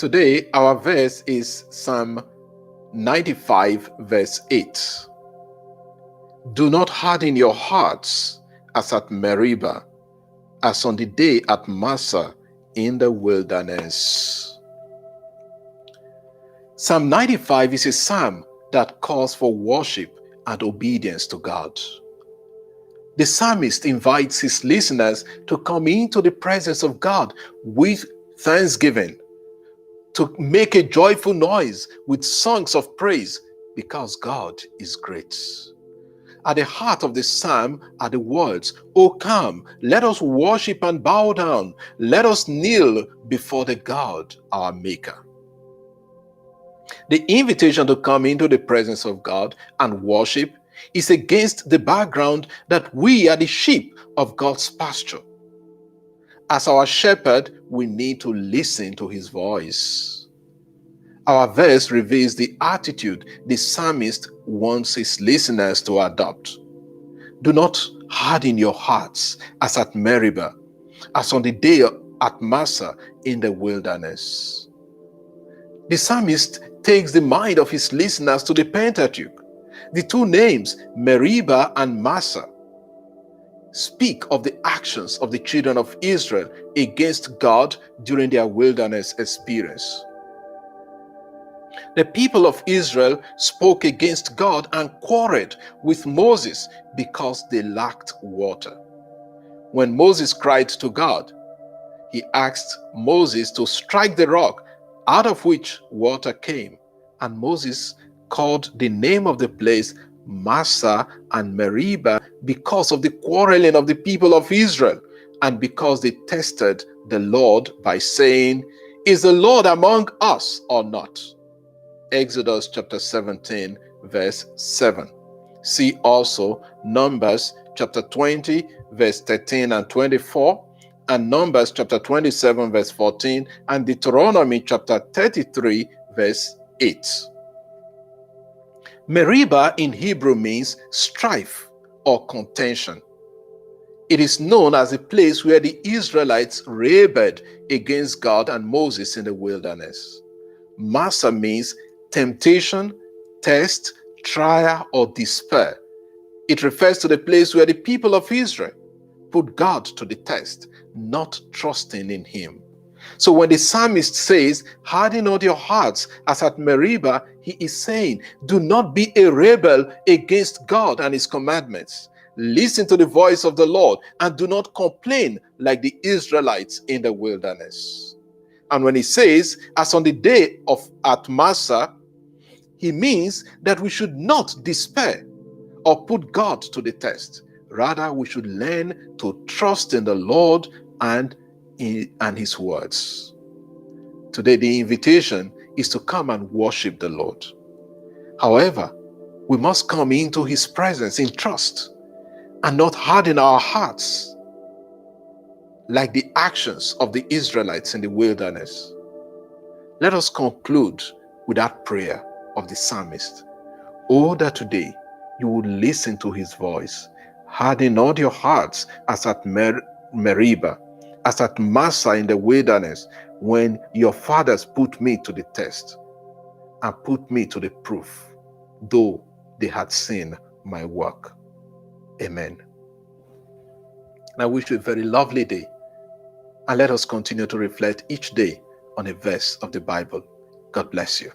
Today, our verse is Psalm 95, verse 8. Do not harden your hearts as at Meribah, as on the day at Massah in the wilderness. Psalm 95 is a psalm that calls for worship and obedience to God. The psalmist invites his listeners to come into the presence of God with thanksgiving, to make a joyful noise with songs of praise, because God is great. At the heart of the psalm are the words, "O come, let us worship and bow down. Let us kneel before the God, our Maker." The invitation to come into the presence of God and worship is against the background that we are the sheep of God's pasture. As our shepherd, we need to listen to his voice. Our verse reveals the attitude the psalmist wants his listeners to adopt. Do not harden your hearts as at Meribah, as on the day at Massah in the wilderness. The psalmist takes the mind of his listeners to the Pentateuch. The two names, Meribah and Massah, speak of the actions of the children of Israel against God during their wilderness experience. The people of Israel spoke against God and quarreled with Moses because they lacked water. When Moses cried to God, he asked Moses to strike the rock out of which water came, and Moses called the name of the place Massah and Meribah because of the quarreling of the people of Israel and because they tested the Lord by saying, "Is the Lord among us or not?" Exodus chapter 17, verse 7. See also Numbers chapter 20, verse 13 and 24, and Numbers chapter 27, verse 14, and Deuteronomy chapter 33, verse 8. Meribah in Hebrew means strife or contention. It is known as a place where the Israelites rebelled against God and Moses in the wilderness. Massah means temptation, test, trial, or despair. It refers to the place where the people of Israel put God to the test, not trusting in him. So when the psalmist says, "Harden not your hearts as at Meribah," he is saying, do not be a rebel against God and his commandments. Listen to the voice of the Lord and do not complain like the Israelites in the wilderness. And when he says, as on the day at Massah, he means that we should not despair or put God to the test. Rather, we should learn to trust in the Lord and his words. Today, the invitation is to come and worship the Lord. However, we must come into his presence in trust and not harden our hearts like the actions of the Israelites in the wilderness. Let us conclude with that prayer of the psalmist. Oh, that today you would listen to his voice. Harden not your hearts as at Meribah, as at Massah in the wilderness, when your fathers put me to the test and put me to the proof, though they had seen my work. Amen. And I wish you a very lovely day, and let us continue to reflect each day on a verse of the Bible. God bless you.